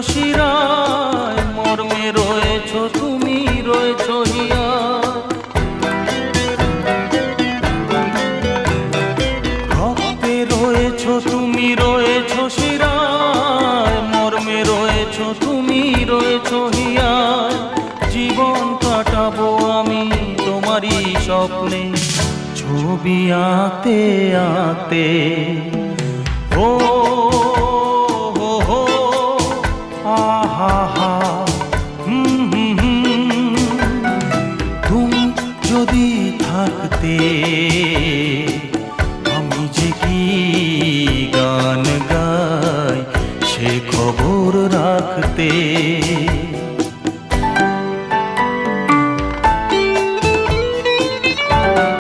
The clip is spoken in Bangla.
শিরায়, মর্মে রয়েছ তুমি, রয়েছ হিয়া। রক্তে রয়েছ তুমি, রয়েছ শিরায়, মর্মে রয়েছ তুমি, রয়েছ হিয়া। জীবন কাটাবো আমি তোমারই স্বপ্নে, ছবি আঁকতে আঁকতে। ও হো হো, আহা হা, তুমি যদি থাকতে আমি যে কি গান গাই সে খবর রাখতে।